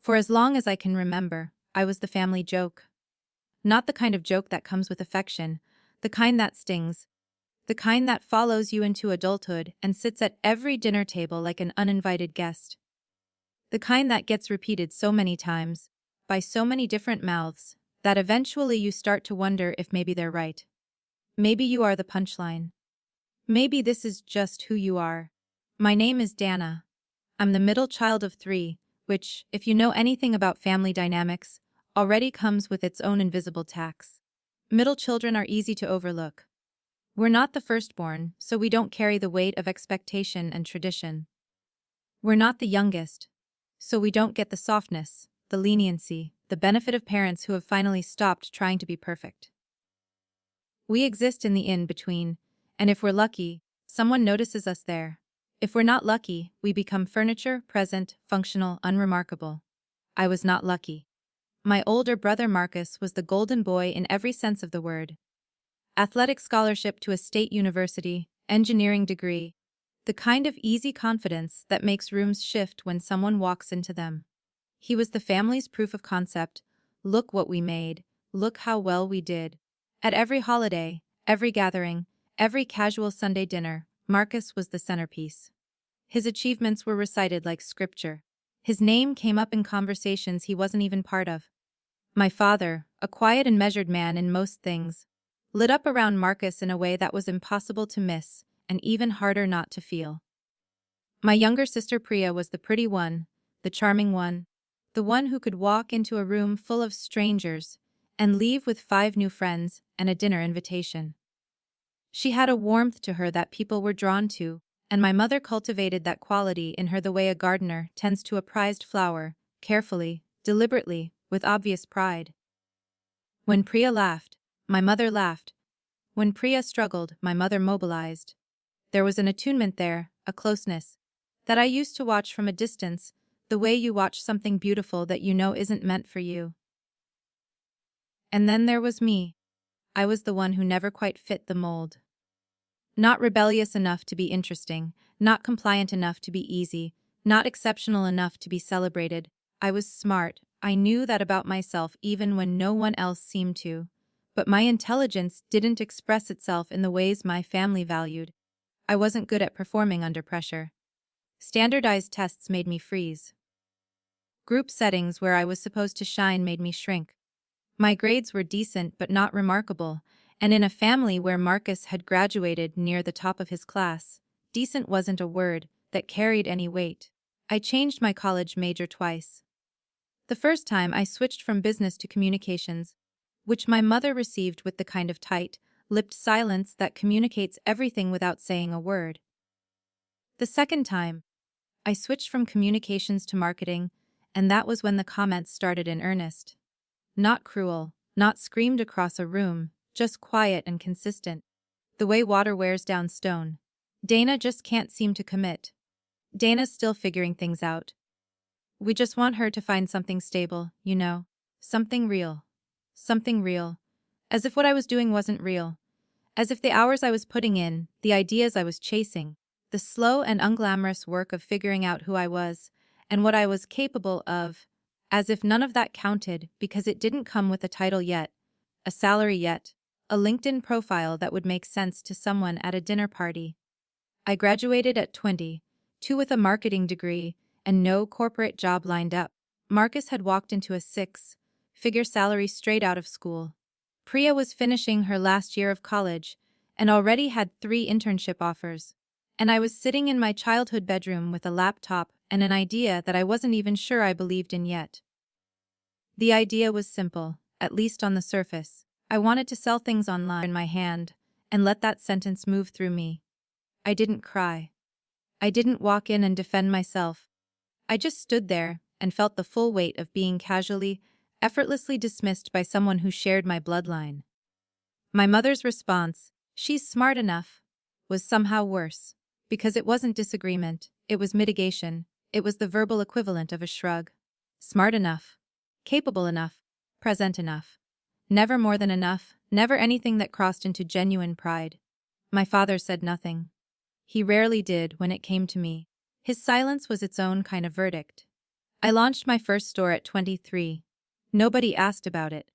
For as long as I can remember, I was the family joke. Not the kind of joke that comes with affection, the kind that stings, the kind that follows you into adulthood and sits at every dinner table like an uninvited guest. The kind that gets repeated so many times, by so many different mouths, that eventually you start to wonder if maybe they're right. Maybe you are the punchline. Maybe this is just who you are. My name is Dana. I'm the middle child of 3, which, if you know anything about family dynamics, already comes with its own invisible tax. Middle children are easy to overlook. We're not the firstborn, so we don't carry the weight of expectation and tradition. We're not the youngest, so we don't get the softness, the leniency, the benefit of parents who have finally stopped trying to be perfect. We exist in the in-between, and if we're lucky, someone notices us there. If we're not lucky, we become furniture, present, functional, unremarkable. I was not lucky. My older brother Marcus was the golden boy in every sense of the word. Athletic scholarship to a state university, engineering degree, the kind of easy confidence that makes rooms shift when someone walks into them. He was the family's proof of concept. Look what we made, look how well we did. At every holiday, every gathering, every casual Sunday dinner, Marcus was the centerpiece. His achievements were recited like scripture. His name came up in conversations he wasn't even part of. My father, a quiet and measured man in most things, lit up around Marcus in a way that was impossible to miss and even harder not to feel. My younger sister Priya was the pretty one, the charming one, the one who could walk into a room full of strangers and leave with 5 new friends and a dinner invitation. She had a warmth to her that people were drawn to, and my mother cultivated that quality in her the way a gardener tends to a prized flower, carefully, deliberately, with obvious pride. When Priya laughed, my mother laughed. When Priya struggled, my mother mobilized. There was an attunement there, a closeness, that I used to watch from a distance, the way you watch something beautiful that you know isn't meant for you. And then there was me. I was the one who never quite fit the mold. Not rebellious enough to be interesting, not compliant enough to be easy, not exceptional enough to be celebrated. I was smart, I knew that about myself even when no one else seemed to. But my intelligence didn't express itself in the ways my family valued. I wasn't good at performing under pressure. Standardized tests made me freeze. Group settings where I was supposed to shine made me shrink. My grades were decent but not remarkable, and in a family where Marcus had graduated near the top of his class, decent wasn't a word that carried any weight. I changed my college major twice. The first time I switched from business to communications, which my mother received with the kind of tight-lipped silence that communicates everything without saying a word. The second time, I switched from communications to marketing, and that was when the comments started in earnest. Not cruel, not screamed across a room, just quiet and consistent. The way water wears down stone. Dana just can't seem to commit. Dana's still figuring things out. We just want her to find something stable, you know. Something real. Something real. As if what I was doing wasn't real. As if the hours I was putting in, the ideas I was chasing, the slow and unglamorous work of figuring out who I was, and what I was capable of, as if none of that counted because it didn't come with a title yet, a salary yet, a LinkedIn profile that would make sense to someone at a dinner party. I graduated at 22 with a marketing degree and no corporate job lined up. Marcus had walked into a 6-figure salary straight out of school. Priya was finishing her last year of college and already had 3 internship offers. And I was sitting in my childhood bedroom with a laptop and an idea that I wasn't even sure I believed in yet. The idea was simple, at least on the surface. I wanted to sell things online in my hand and let that sentence move through me. I didn't cry. I didn't walk in and defend myself. I just stood there and felt the full weight of being casually, effortlessly dismissed by someone who shared my bloodline. My mother's response, "She's smart enough," was somehow worse. Because it wasn't disagreement, it was mitigation, it was the verbal equivalent of a shrug. Smart enough. Capable enough. Present enough. Never more than enough, never anything that crossed into genuine pride. My father said nothing. He rarely did when it came to me. His silence was its own kind of verdict. I launched my first store at 23. Nobody asked about it.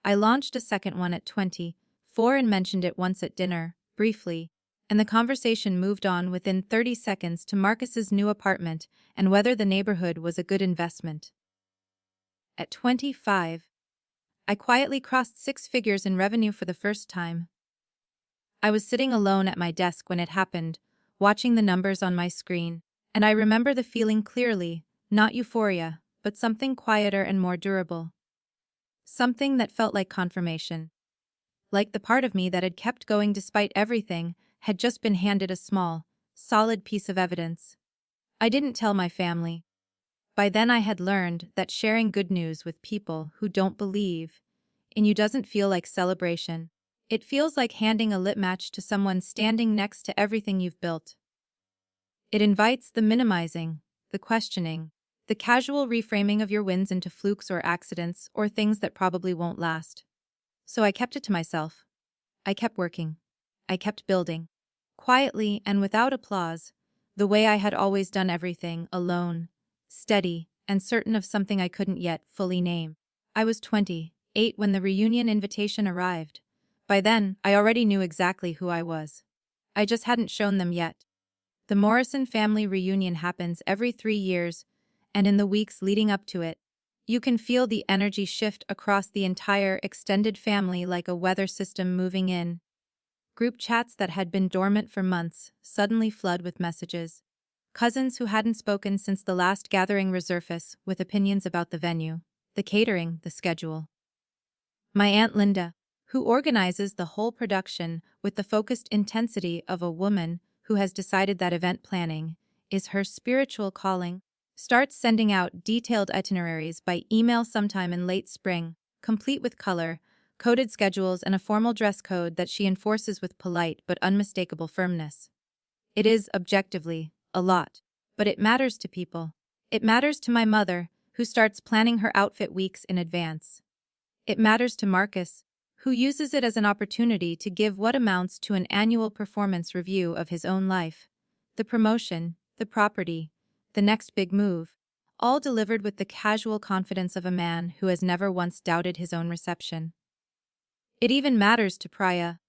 I launched a second one at 24 and mentioned it once at dinner, briefly, and the conversation moved on within 30 seconds to Marcus's new apartment and whether the neighborhood was a good investment. At 25, I quietly crossed six figures in revenue for the first time. I was sitting alone at my desk when it happened, watching the numbers on my screen, and I remember the feeling clearly, not euphoria, but something quieter and more durable. Something that felt like confirmation. Like the part of me that had kept going despite everything had just been handed a small, solid piece of evidence. I didn't tell my family. By then I had learned that sharing good news with people who don't believe in you doesn't feel like celebration. It feels like handing a lit match to someone standing next to everything you've built. It invites the minimizing, the questioning, the casual reframing of your wins into flukes or accidents or things that probably won't last. So I kept it to myself. I kept working. I kept building. Quietly and without applause, the way I had always done everything, alone, steady, and certain of something I couldn't yet fully name. I was 28 when the reunion invitation arrived. By then, I already knew exactly who I was. I just hadn't shown them yet. The Morrison family reunion happens every 3 years, and in the weeks leading up to it, you can feel the energy shift across the entire extended family like a weather system moving in. Group chats that had been dormant for months suddenly flood with messages. Cousins who hadn't spoken since the last gathering resurface with opinions about the venue, the catering, the schedule. My Aunt Linda, who organizes the whole production with the focused intensity of a woman who has decided that event planning is her spiritual calling, starts sending out detailed itineraries by email sometime in late spring, complete with color, coded schedules and a formal dress code that she enforces with polite but unmistakable firmness. It is, objectively, a lot, but it matters to people. It matters to my mother, who starts planning her outfit weeks in advance. It matters to Marcus, who uses it as an opportunity to give what amounts to an annual performance review of his own life. The promotion, the property, the next big move, all delivered with the casual confidence of a man who has never once doubted his own reception. It even matters to Priya,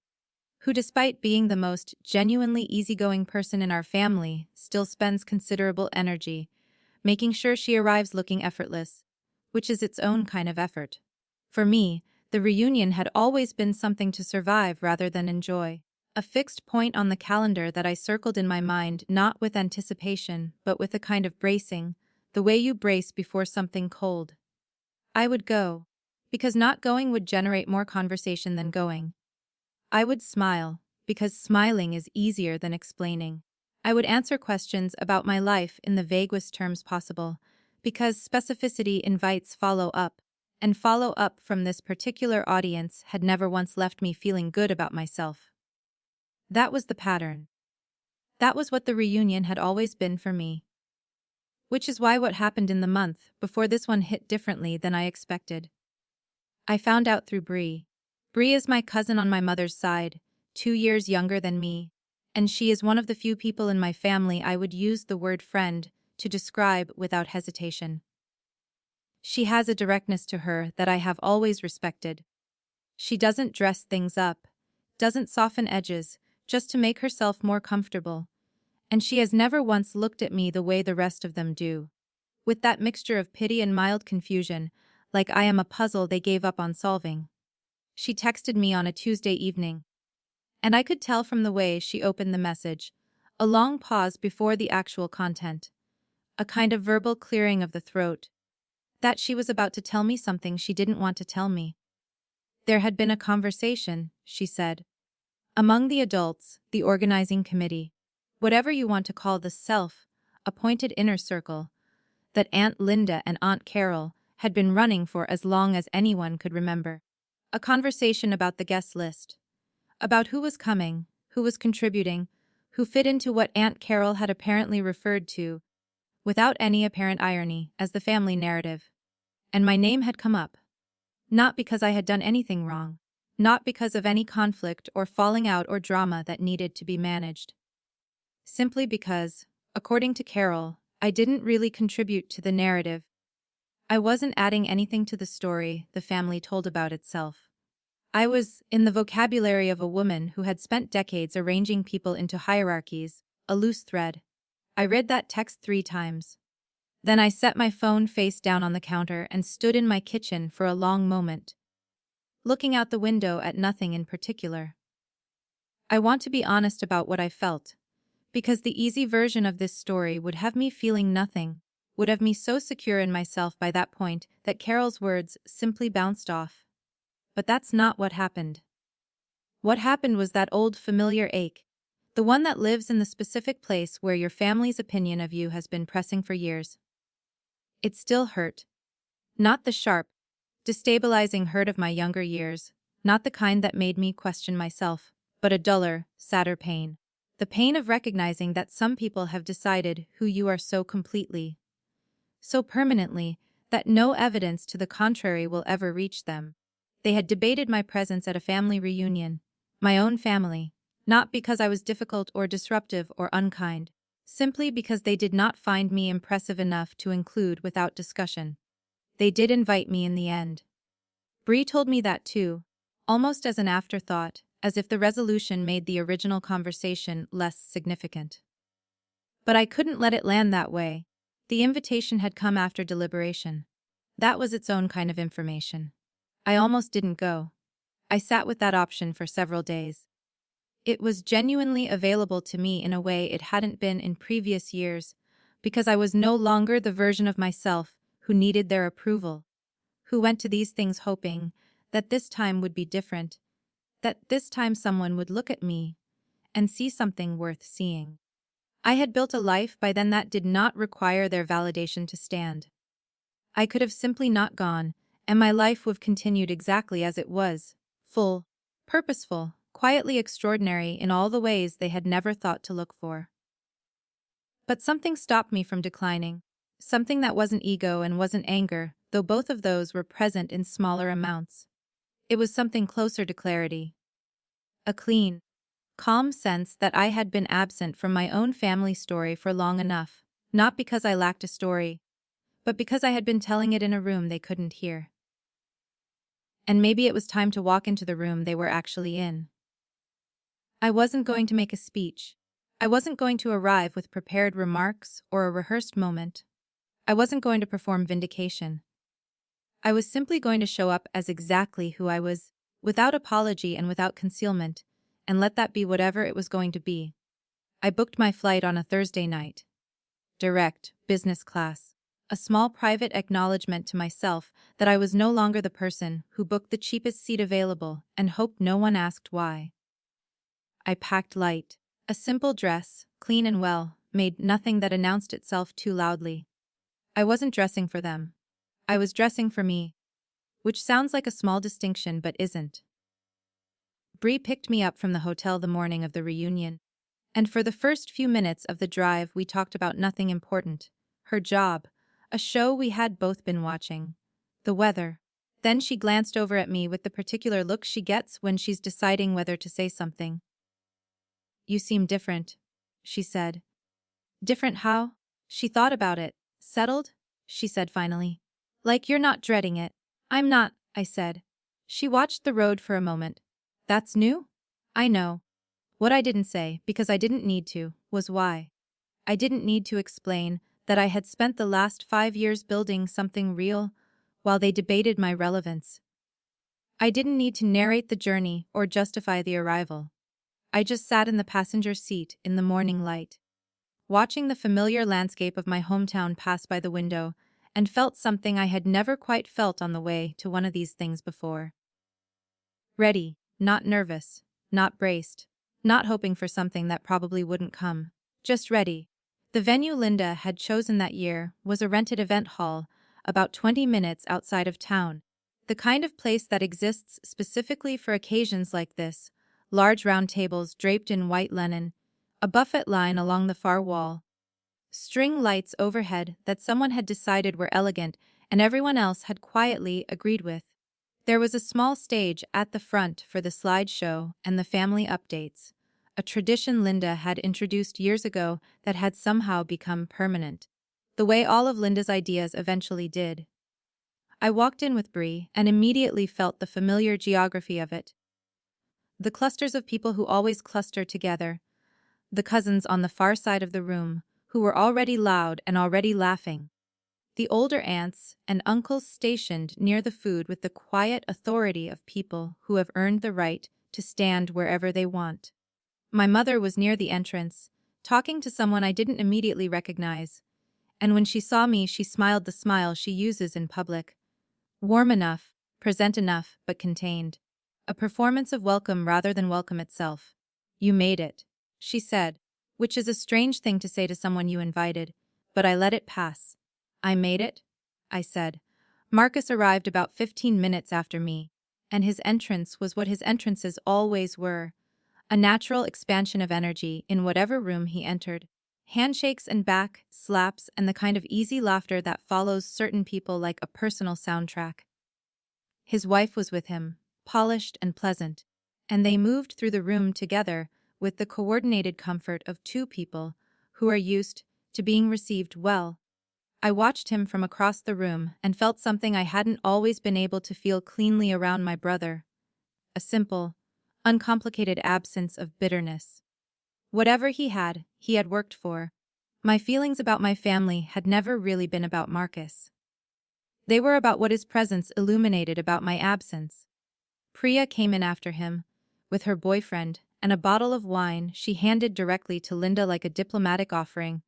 who despite being the most genuinely easygoing person in our family, still spends considerable energy, making sure she arrives looking effortless, which is its own kind of effort. For me, the reunion had always been something to survive rather than enjoy. A fixed point on the calendar that I circled in my mind not with anticipation, but with a kind of bracing, the way you brace before something cold. I would go, because not going would generate more conversation than going. I would smile, because smiling is easier than explaining. I would answer questions about my life in the vaguest terms possible, because specificity invites follow-up, and follow-up from this particular audience had never once left me feeling good about myself. That was the pattern. That was what the reunion had always been for me. Which is why what happened in the month before this one hit differently than I expected. I found out through Bree. Bree is my cousin on my mother's side, 2 years younger than me, and she is one of the few people in my family I would use the word friend to describe without hesitation. She has a directness to her that I have always respected. She doesn't dress things up, doesn't soften edges, just to make herself more comfortable, and she has never once looked at me the way the rest of them do, with that mixture of pity and mild confusion, like I am a puzzle they gave up on solving. She texted me on a Tuesday evening, and I could tell from the way she opened the message, a long pause before the actual content, a kind of verbal clearing of the throat, that she was about to tell me something she didn't want to tell me. There had been a conversation, she said, among the adults, the organizing committee, whatever you want to call the self-appointed inner circle, that Aunt Linda and Aunt Carol had been running for as long as anyone could remember. A conversation about the guest list, about who was coming, who was contributing, who fit into what Aunt Carol had apparently referred to, without any apparent irony, as the family narrative. And my name had come up. Not because I had done anything wrong, not because of any conflict or falling out or drama that needed to be managed. Simply because, according to Carol, I didn't really contribute to the narrative, I wasn't adding anything to the story the family told about itself. I was in the vocabulary of a woman who had spent decades arranging people into hierarchies, a loose thread. I read that text 3 times. Then I set my phone face down on the counter and stood in my kitchen for a long moment, looking out the window at nothing in particular. I want to be honest about what I felt, because the easy version of this story would have me feeling nothing, would have me so secure in myself by that point that Carol's words simply bounced off. But that's not what happened. What happened was that old familiar ache, the one that lives in the specific place where your family's opinion of you has been pressing for years. It still hurt. Not the sharp, destabilizing hurt of my younger years, not the kind that made me question myself, but a duller, sadder pain. The pain of recognizing that some people have decided who you are so completely, so permanently, that no evidence to the contrary will ever reach them. They had debated my presence at a family reunion, my own family, not because I was difficult or disruptive or unkind, simply because they did not find me impressive enough to include without discussion. They did invite me in the end. Bree told me that too, almost as an afterthought, as if the resolution made the original conversation less significant. But I couldn't let it land that way. The invitation had come after deliberation. That was its own kind of information. I almost didn't go. I sat with that option for several days. It was genuinely available to me in a way it hadn't been in previous years, because I was no longer the version of myself who needed their approval, who went to these things hoping that this time would be different, that this time someone would look at me and see something worth seeing. I had built a life by then that did not require their validation to stand. I could have simply not gone, and my life would have continued exactly as it was, full, purposeful, quietly extraordinary in all the ways they had never thought to look for. But something stopped me from declining, something that wasn't ego and wasn't anger, though both of those were present in smaller amounts. It was something closer to clarity. A clean, calm sense that I had been absent from my own family story for long enough, not because I lacked a story, but because I had been telling it in a room they couldn't hear. And maybe it was time to walk into the room they were actually in. I wasn't going to make a speech. I wasn't going to arrive with prepared remarks or a rehearsed moment. I wasn't going to perform vindication. I was simply going to show up as exactly who I was, without apology and without concealment, and let that be whatever it was going to be. I booked my flight on a Thursday night. Direct, business class. A small private acknowledgement to myself that I was no longer the person who booked the cheapest seat available and hoped no one asked why. I packed light. A simple dress, clean and well, made nothing that announced itself too loudly. I wasn't dressing for them. I was dressing for me. Which sounds like a small distinction but isn't. Bree picked me up from the hotel the morning of the reunion, and for the first few minutes of the drive we talked about nothing important. Her job, a show we had both been watching, the weather. Then she glanced over at me with the particular look she gets when she's deciding whether to say something. "You seem different," she said. "Different how?" She thought about it. "Settled?" she said finally. "Like you're not dreading it." "I'm not," I said. She watched the road for a moment. "That's new?" "I know." What I didn't say, because I didn't need to, was why. I didn't need to explain that I had spent the last 5 years building something real while they debated my relevance. I didn't need to narrate the journey or justify the arrival. I just sat in the passenger seat in the morning light, watching the familiar landscape of my hometown pass by the window, and felt something I had never quite felt on the way to one of these things before. Ready, not nervous, not braced, not hoping for something that probably wouldn't come. Just ready. The venue Linda had chosen that year was a rented event hall, about 20 minutes outside of town. The kind of place that exists specifically for occasions like this, large round tables draped in white linen, a buffet line along the far wall, string lights overhead that someone had decided were elegant and everyone else had quietly agreed with. There was a small stage at the front for the slideshow and the family updates, a tradition Linda had introduced years ago that had somehow become permanent, the way all of Linda's ideas eventually did. I walked in with Bree and immediately felt the familiar geography of it. The clusters of people who always cluster together, the cousins on the far side of the room, who were already loud and already laughing. The older aunts and uncles stationed near the food with the quiet authority of people who have earned the right to stand wherever they want. My mother was near the entrance, talking to someone I didn't immediately recognize, and when she saw me, she smiled the smile she uses in public. Warm enough, present enough, but contained. A performance of welcome rather than welcome itself. "You made it," she said, which is a strange thing to say to someone you invited, but I let it pass. "I made it?" I said. Marcus arrived about 15 minutes after me, and his entrance was what his entrances always were, a natural expansion of energy in whatever room he entered. Handshakes and back slaps and the kind of easy laughter that follows certain people like a personal soundtrack. His wife was with him, polished and pleasant, and they moved through the room together with the coordinated comfort of two people who are used to being received well. I watched him from across the room and felt something I hadn't always been able to feel cleanly around my brother. A simple, uncomplicated absence of bitterness. Whatever he had worked for. My feelings about my family had never really been about Marcus. They were about what his presence illuminated about my absence. Priya came in after him, with her boyfriend, and a bottle of wine she handed directly to Linda like a diplomatic offering,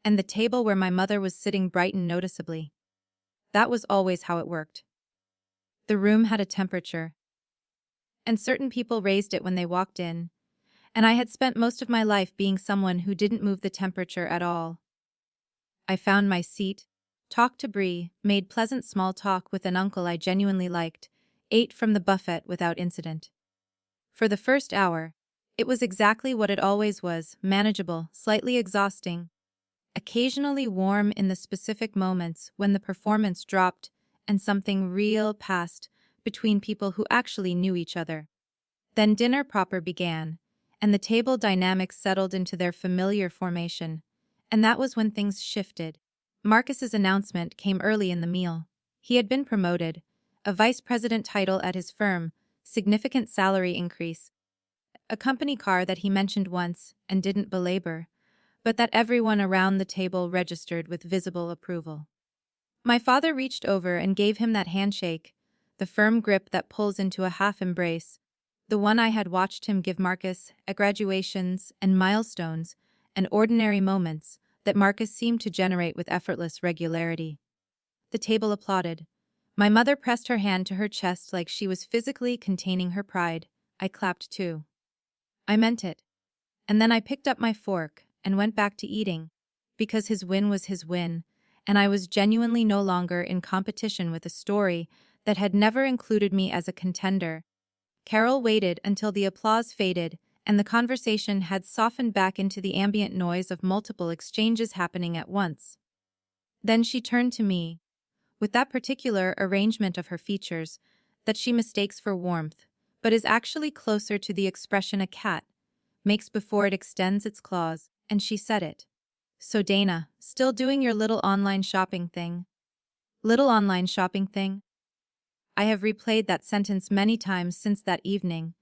and the table where my mother was sitting brightened noticeably. That was always how it worked. The room had a temperature, and certain people raised it when they walked in, and I had spent most of my life being someone who didn't move the temperature at all. I found my seat, talked to Bree, made pleasant small talk with an uncle I genuinely liked, ate from the buffet without incident. For the first hour, it was exactly what it always was, manageable, slightly exhausting, occasionally warm in the specific moments when the performance dropped and something real passed between people who actually knew each other. Then dinner proper began, and the table dynamics settled into their familiar formation, and that was when things shifted. Marcus's announcement came early in the meal. He had been promoted, a vice president title at his firm, significant salary increase, a company car that he mentioned once and didn't belabor, but that everyone around the table registered with visible approval. My father reached over and gave him that handshake, the firm grip that pulls into a half embrace, the one I had watched him give Marcus at graduations and milestones and ordinary moments that Marcus seemed to generate with effortless regularity. The table applauded. My mother pressed her hand to her chest like she was physically containing her pride. I clapped too. I meant it. And then I picked up my fork and went back to eating, because his win was his win, and I was genuinely no longer in competition with a story that had never included me as a contender. Carol waited until the applause faded and the conversation had softened back into the ambient noise of multiple exchanges happening at once. Then she turned to me, with that particular arrangement of her features that she mistakes for warmth, but is actually closer to the expression a cat makes before it extends its claws, and she said it. "So Dana, still doing your little online shopping thing?" Little online shopping thing? I have replayed that sentence many times since that evening,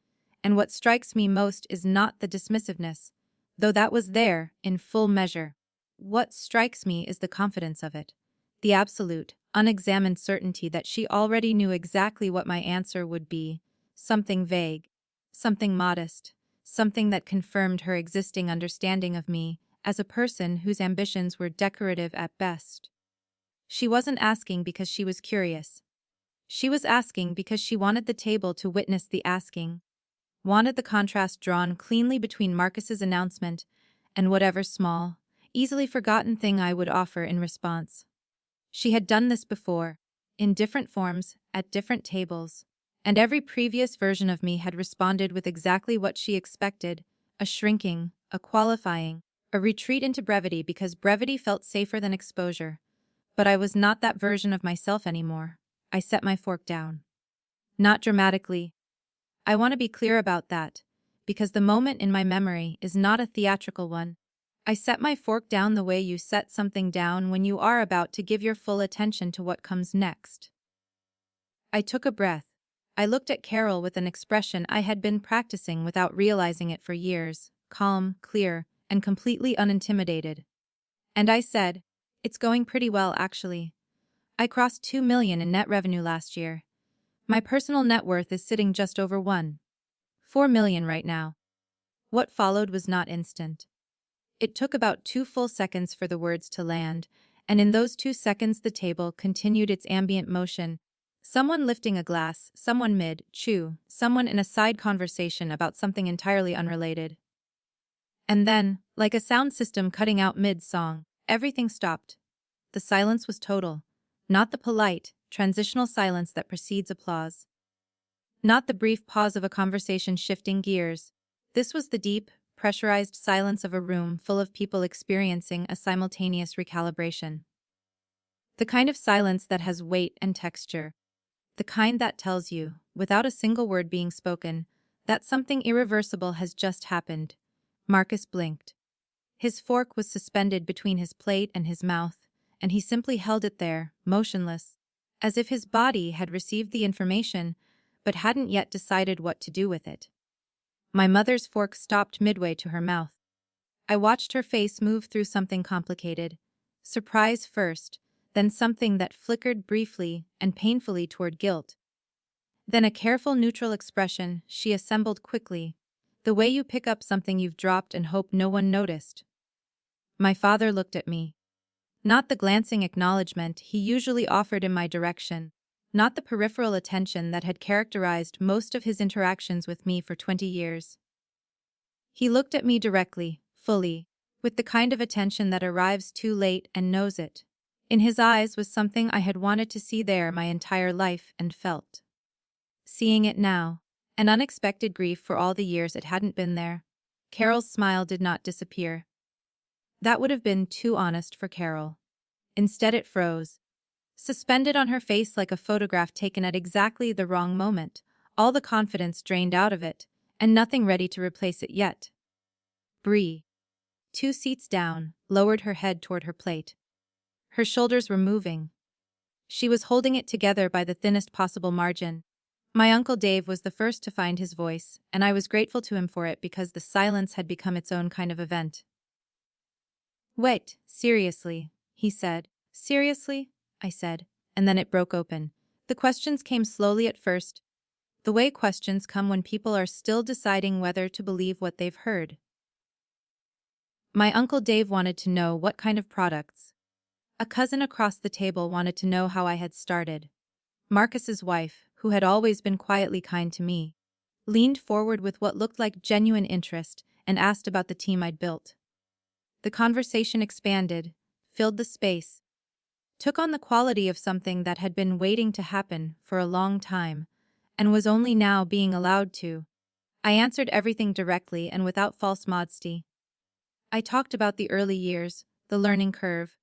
and what strikes me most is not the dismissiveness, though that was there in full measure. What strikes me is the confidence of it, the absolute, unexamined certainty that she already knew exactly what my answer would be, something vague, something modest, something that confirmed her existing understanding of me as a person whose ambitions were decorative at best. She wasn't asking because she was curious. She was asking because she wanted the table to witness the asking, wanted the contrast drawn cleanly between Marcus's announcement and whatever small, easily forgotten thing I would offer in response. She had done this before, in different forms, at different tables, and every previous version of me had responded with exactly what she expected, a shrinking, a qualifying, a retreat into brevity because brevity felt safer than exposure. But I was not that version of myself anymore. I set my fork down. Not dramatically. I want to be clear about that, because the moment in my memory is not a theatrical one. I set my fork down the way you set something down when you are about to give your full attention to what comes next. I took a breath. I looked at Carol with an expression I had been practicing without realizing it for years, calm, clear, and completely unintimidated. And I said, "It's going pretty well, actually. I crossed 2 million in net revenue last year. My personal net worth is sitting just over 1.4 million right now." What followed was not instant. It took about 2 full seconds for the words to land, and in those 2 seconds the table continued its ambient motion. Someone lifting a glass, someone mid-chew, someone in a side conversation about something entirely unrelated. And then, like a sound system cutting out mid-song, everything stopped. The silence was total. Not the polite, transitional silence that precedes applause. Not the brief pause of a conversation shifting gears. This was the deep, pressurized silence of a room full of people experiencing a simultaneous recalibration. The kind of silence that has weight and texture. The kind that tells you, without a single word being spoken, that something irreversible has just happened. Marcus blinked. His fork was suspended between his plate and his mouth, and he simply held it there, motionless, as if his body had received the information but hadn't yet decided what to do with it. My mother's fork stopped midway to her mouth. I watched her face move through something complicated. Surprise first, then something that flickered briefly and painfully toward guilt. Then a careful neutral expression she assembled quickly, the way you pick up something you've dropped and hope no one noticed. My father looked at me. Not the glancing acknowledgement he usually offered in my direction, not the peripheral attention that had characterized most of his interactions with me for 20 years. He looked at me directly, fully, with the kind of attention that arrives too late and knows it. In his eyes was something I had wanted to see there my entire life and felt. Seeing it now, an unexpected grief for all the years it hadn't been there. Carol's smile did not disappear. That would have been too honest for Carol. Instead it froze, suspended on her face like a photograph taken at exactly the wrong moment, all the confidence drained out of it, and nothing ready to replace it yet. Bree, 2 seats down, lowered her head toward her plate. Her shoulders were moving. She was holding it together by the thinnest possible margin. My Uncle Dave was the first to find his voice, and I was grateful to him for it because the silence had become its own kind of event. "Wait, seriously," he said. "Seriously?" I said, and then it broke open. The questions came slowly at first, the way questions come when people are still deciding whether to believe what they've heard. My Uncle Dave wanted to know what kind of products. A cousin across the table wanted to know how I had started. Marcus's wife, who had always been quietly kind to me, leaned forward with what looked like genuine interest and asked about the team I'd built. The conversation expanded, filled the space, took on the quality of something that had been waiting to happen for a long time, and was only now being allowed to. I answered everything directly and without false modesty. I talked about the early years, the learning curve,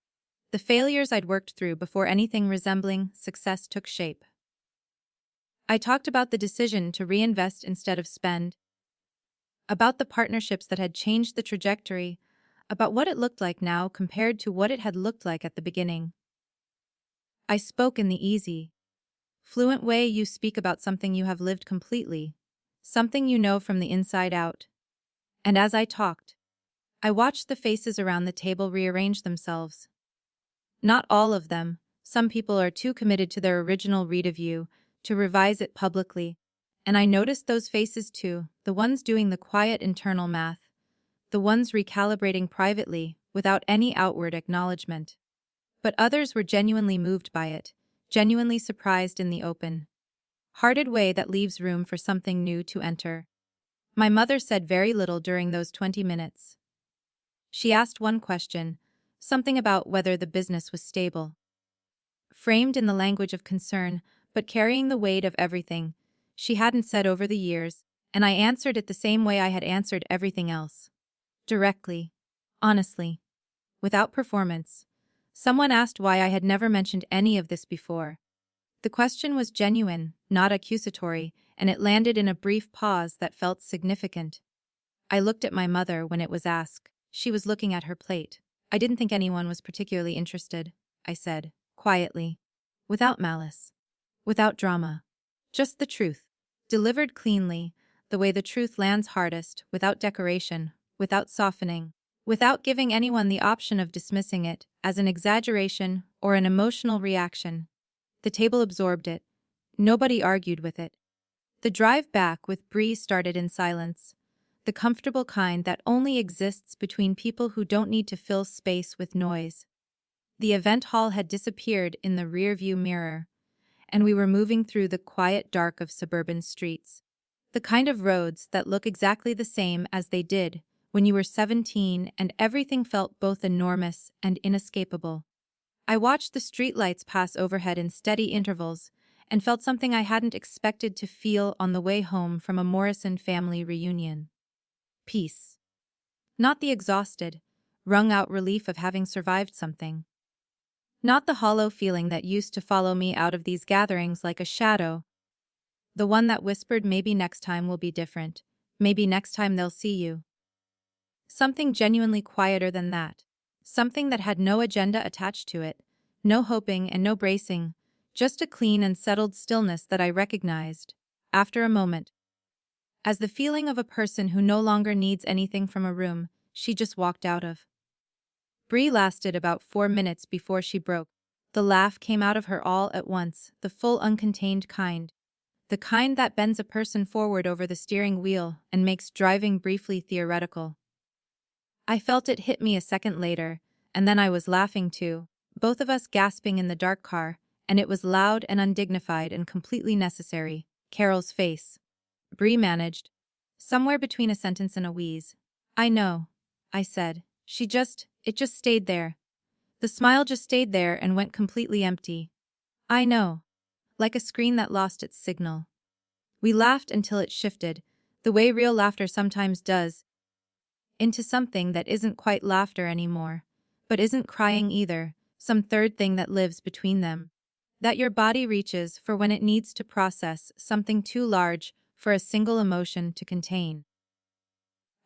the failures I'd worked through before anything resembling success took shape. I talked about the decision to reinvest instead of spend, about the partnerships that had changed the trajectory, about what it looked like now compared to what it had looked like at the beginning. I spoke in the easy, fluent way you speak about something you have lived completely, something you know from the inside out. And as I talked, I watched the faces around the table rearrange themselves. Not all of them. Some people are too committed to their original read of you to revise it publicly, and I noticed those faces too, the ones doing the quiet internal math, the ones recalibrating privately without any outward acknowledgement. But others were genuinely moved by it, genuinely surprised in the open hearted way that leaves room for something new to enter. My mother said very little during those 20 minutes. She asked one question, something about whether the business was stable. Framed in the language of concern, but carrying the weight of everything she hadn't said over the years, and I answered it the same way I had answered everything else. Directly. Honestly. Without performance. Someone asked why I had never mentioned any of this before. The question was genuine, not accusatory, and it landed in a brief pause that felt significant. I looked at my mother when it was asked. She was looking at her plate. "I didn't think anyone was particularly interested," I said, quietly, without malice. without drama. Just the truth. Delivered cleanly, the way the truth lands hardest, without decoration, without softening, without giving anyone the option of dismissing it as an exaggeration or an emotional reaction. The table absorbed it. Nobody argued with it. The drive back with Bree started in silence, the comfortable kind that only exists between people who don't need to fill space with noise. The event hall had disappeared in the rearview mirror, and we were moving through the quiet dark of suburban streets. The kind of roads that look exactly the same as they did when you were 17 and everything felt both enormous and inescapable. I watched the streetlights pass overhead in steady intervals and felt something I hadn't expected to feel on the way home from a Morrison family reunion. Peace. Not the exhausted, wrung-out relief of having survived something. Not the hollow feeling that used to follow me out of these gatherings like a shadow. The one that whispered maybe next time will be different, maybe next time they'll see you. Something genuinely quieter than that. Something that had no agenda attached to it, no hoping and no bracing, just a clean and settled stillness that I recognized, after a moment, as the feeling of a person who no longer needs anything from a room she just walked out of. Bree lasted about 4 minutes before she broke. The laugh came out of her all at once, the full uncontained kind. The kind that bends a person forward over the steering wheel and makes driving briefly theoretical. I felt it hit me a second later, and then I was laughing too, both of us gasping in the dark car, and it was loud and undignified and completely necessary. Carol's face. Bree managed, somewhere between a sentence and a wheeze. I know, I said. It just stayed there. The smile just stayed there and went completely empty. I know. Like a screen that lost its signal. We laughed until it shifted, the way real laughter sometimes does, into something that isn't quite laughter anymore, but isn't crying either, some third thing that lives between them. That your body reaches for when it needs to process something too large for a single emotion to contain.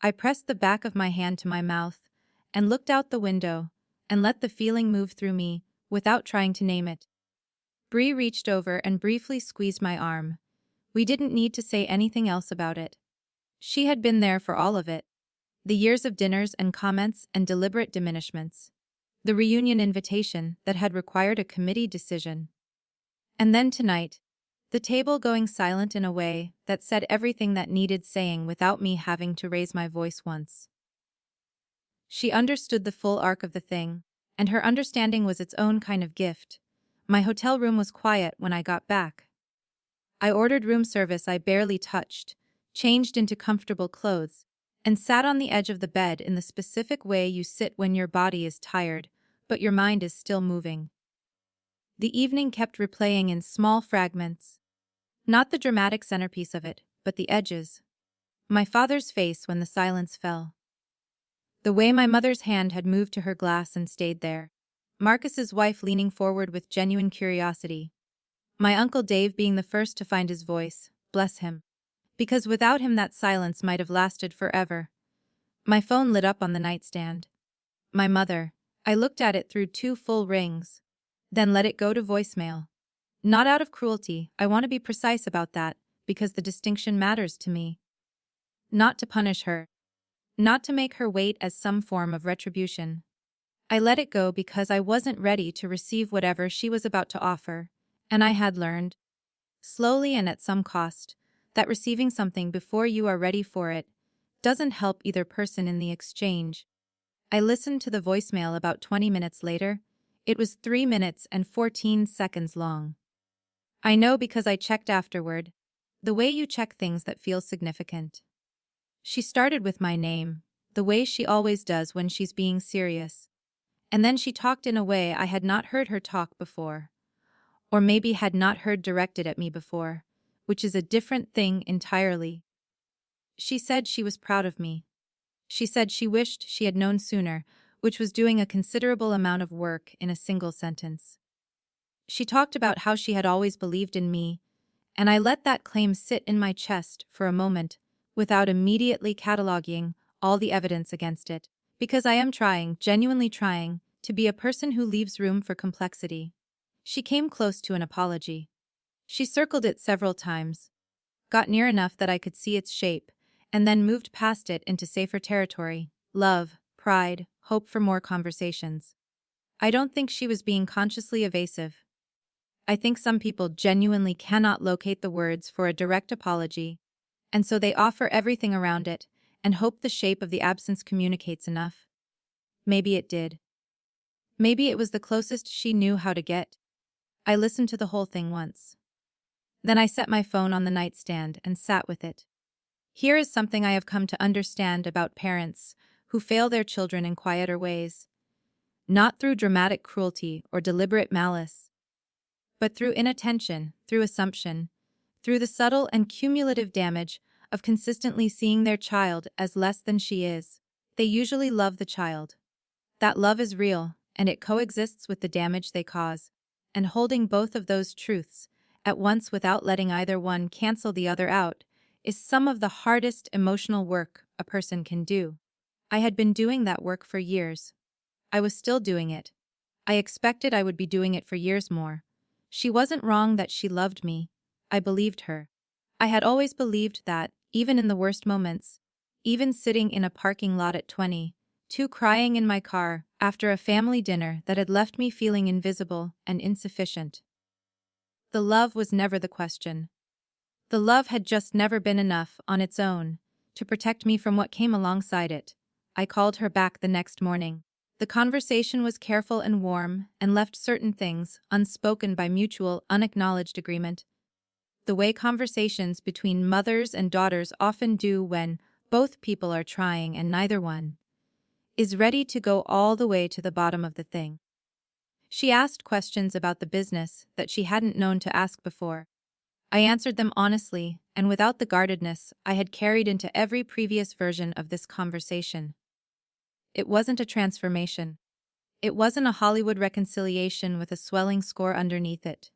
I pressed the back of my hand to my mouth and looked out the window and let the feeling move through me without trying to name it. Bree reached over and briefly squeezed my arm. We didn't need to say anything else about it. She had been there for all of it. The years of dinners and comments and deliberate diminishments. The reunion invitation that had required a committee decision. And then tonight, the table going silent in a way that said everything that needed saying without me having to raise my voice once. She understood the full arc of the thing, and her understanding was its own kind of gift. My hotel room was quiet when I got back. I ordered room service I barely touched, changed into comfortable clothes, and sat on the edge of the bed in the specific way you sit when your body is tired, but your mind is still moving. The evening kept replaying in small fragments. Not the dramatic centerpiece of it, but the edges. My father's face when the silence fell. The way my mother's hand had moved to her glass and stayed there. Marcus's wife leaning forward with genuine curiosity. My Uncle Dave being the first to find his voice, bless him. Because without him that silence might have lasted forever. My phone lit up on the nightstand. My mother. I looked at it through 2 full rings. Then let it go to voicemail. Not out of cruelty, I want to be precise about that, because the distinction matters to me. Not to punish her. Not to make her wait as some form of retribution. I let it go because I wasn't ready to receive whatever she was about to offer, and I had learned, slowly and at some cost, that receiving something before you are ready for it doesn't help either person in the exchange. I listened to the voicemail about 20 minutes later. It was 3 minutes and 14 seconds long. I know because I checked afterward, the way you check things that feel significant. She started with my name, the way she always does when she's being serious. And then she talked in a way I had not heard her talk before. Or maybe had not heard directed at me before, which is a different thing entirely. She said she was proud of me. She said she wished she had known sooner, which was doing a considerable amount of work in a single sentence. She talked about how she had always believed in me, and I let that claim sit in my chest for a moment, without immediately cataloging all the evidence against it, because I am trying, genuinely trying, to be a person who leaves room for complexity. She came close to an apology. She circled it several times, got near enough that I could see its shape, and then moved past it into safer territory: love, pride, hope for more conversations. I don't think she was being consciously evasive. I think some people genuinely cannot locate the words for a direct apology, and so they offer everything around it and hope the shape of the absence communicates enough. Maybe it did. Maybe it was the closest she knew how to get. I listened to the whole thing once. Then I set my phone on the nightstand and sat with it. Here is something I have come to understand about parents who fail their children in quieter ways, not through dramatic cruelty or deliberate malice, but through inattention, through assumption, through the subtle and cumulative damage of consistently seeing their child as less than she is. They usually love the child. That love is real, and it coexists with the damage they cause. And holding both of those truths at once without letting either one cancel the other out is some of the hardest emotional work a person can do. I had been doing that work for years. I was still doing it. I expected I would be doing it for years more. She wasn't wrong that she loved me. I believed her. I had always believed that, even in the worst moments, even sitting in a parking lot at 22, crying in my car after a family dinner that had left me feeling invisible and insufficient. The love was never the question. The love had just never been enough on its own to protect me from what came alongside it. I called her back the next morning. The conversation was careful and warm and left certain things unspoken by mutual, unacknowledged agreement. The way conversations between mothers and daughters often do when both people are trying and neither one is ready to go all the way to the bottom of the thing. She asked questions about the business that she hadn't known to ask before. I answered them honestly and without the guardedness I had carried into every previous version of this conversation. It wasn't a transformation. It wasn't a Hollywood reconciliation with a swelling score underneath it.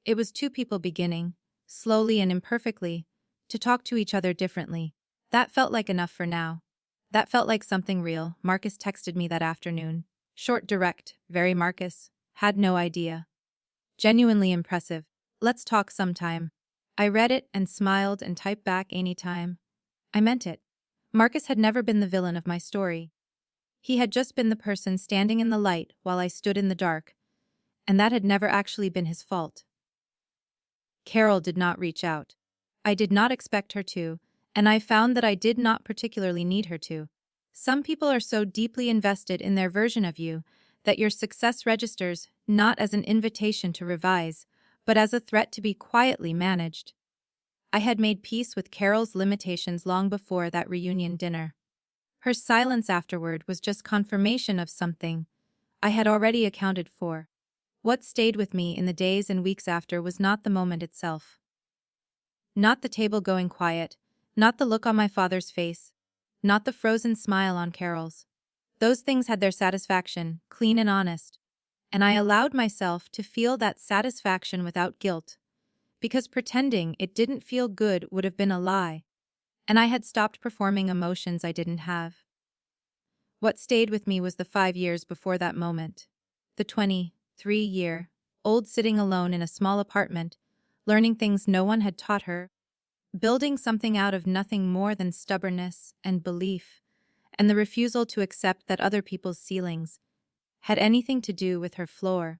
It was two people beginning, slowly and imperfectly, to talk to each other differently. That felt like enough for now. That felt like something real. Marcus texted me that afternoon. Short, direct, very Marcus. Had no idea. Genuinely impressive. Let's talk sometime. I read it and smiled and typed back anytime. I meant it. Marcus had never been the villain of my story. He had just been the person standing in the light while I stood in the dark, and that had never actually been his fault. Carol did not reach out. I did not expect her to, and I found that I did not particularly need her to. Some people are so deeply invested in their version of you that your success registers not as an invitation to revise, but as a threat to be quietly managed. I had made peace with Carol's limitations long before that reunion dinner. Her silence afterward was just confirmation of something I had already accounted for. What stayed with me in the days and weeks after was not the moment itself. Not the table going quiet, not the look on my father's face, not the frozen smile on Carol's. Those things had their satisfaction, clean and honest, and I allowed myself to feel that satisfaction without guilt, because pretending it didn't feel good would have been a lie, and I had stopped performing emotions I didn't have. What stayed with me was the 5 years before that moment. The 23-year-old sitting alone in a small apartment, learning things no one had taught her, building something out of nothing more than stubbornness and belief, and the refusal to accept that other people's ceilings had anything to do with her floor.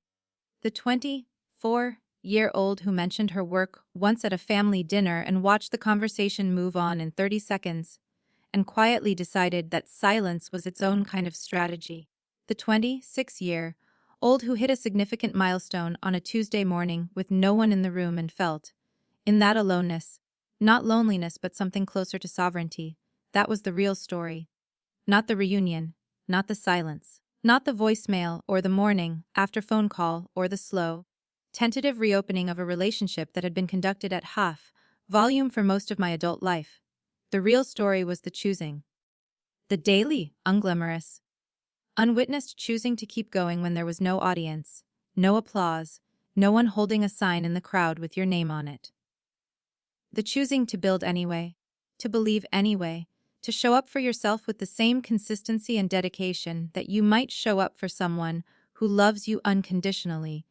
The 24-year-old who mentioned her work once at a family dinner and watched the conversation move on in 30 seconds, and quietly decided that silence was its own kind of strategy. The 26-year-old who hit a significant milestone on a Tuesday morning with no one in the room and felt, in that aloneness, not loneliness but something closer to sovereignty. That was the real story. Not the reunion, not the silence, not the voicemail or the morning after phone call or the slow, tentative reopening of a relationship that had been conducted at half volume for most of my adult life. The real story was the choosing. The daily, unglamorous, unwitnessed choosing to keep going when there was no audience, no applause, no one holding a sign in the crowd with your name on it. The choosing to build anyway, to believe anyway, to show up for yourself with the same consistency and dedication that you might show up for someone who loves you unconditionally,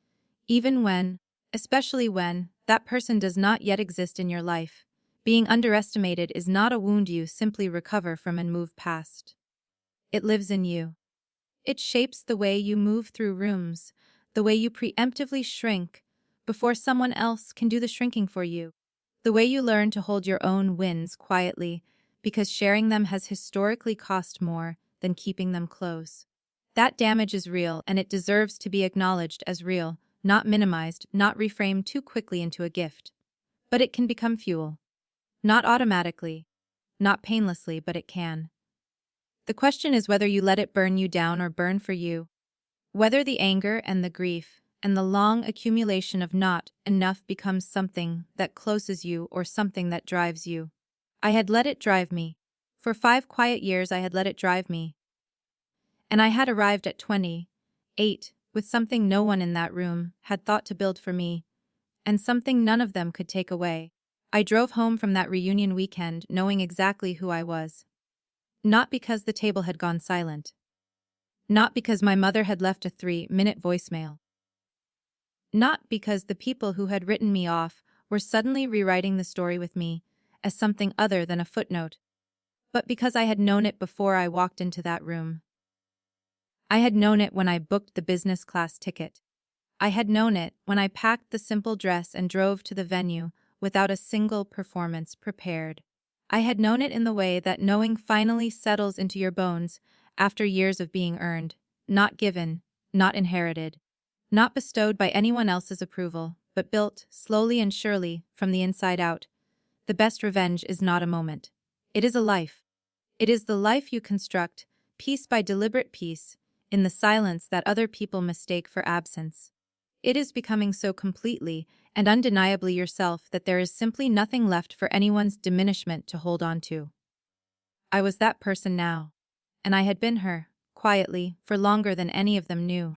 even when especially when that person does not yet exist in your life. Being underestimated is not a wound you simply recover from and move past. It lives in you. It shapes the way you move through rooms, the way you preemptively shrink before someone else can do the shrinking for you, the way you learn to hold your own wins quietly because sharing them has historically cost more than keeping them close. That damage is real and it deserves to be acknowledged as real, not minimized, not reframed too quickly into a gift. But it can become fuel. Not automatically, not painlessly, but it can. The question is whether you let it burn you down or burn for you. Whether the anger and the grief and the long accumulation of not enough becomes something that closes you or something that drives you. I had let it drive me. For 5 quiet years I had let it drive me. And I had arrived at 28 with something no one in that room had thought to build for me, and something none of them could take away. I drove home from that reunion weekend knowing exactly who I was. Not because the table had gone silent. Not because my mother had left a 3-minute voicemail. Not because the people who had written me off were suddenly rewriting the story with me as something other than a footnote, but because I had known it before I walked into that room. I had known it when I booked the business class ticket. I had known it when I packed the simple dress and drove to the venue without a single performance prepared. I had known it in the way that knowing finally settles into your bones after years of being earned, not given, not inherited, not bestowed by anyone else's approval, but built, slowly and surely, from the inside out. The best revenge is not a moment. It is a life. It is the life you construct, piece by deliberate piece, in the silence that other people mistake for absence. It is becoming so completely and undeniably yourself that there is simply nothing left for anyone's diminishment to hold on to. I was that person now. And I had been her, quietly, for longer than any of them knew.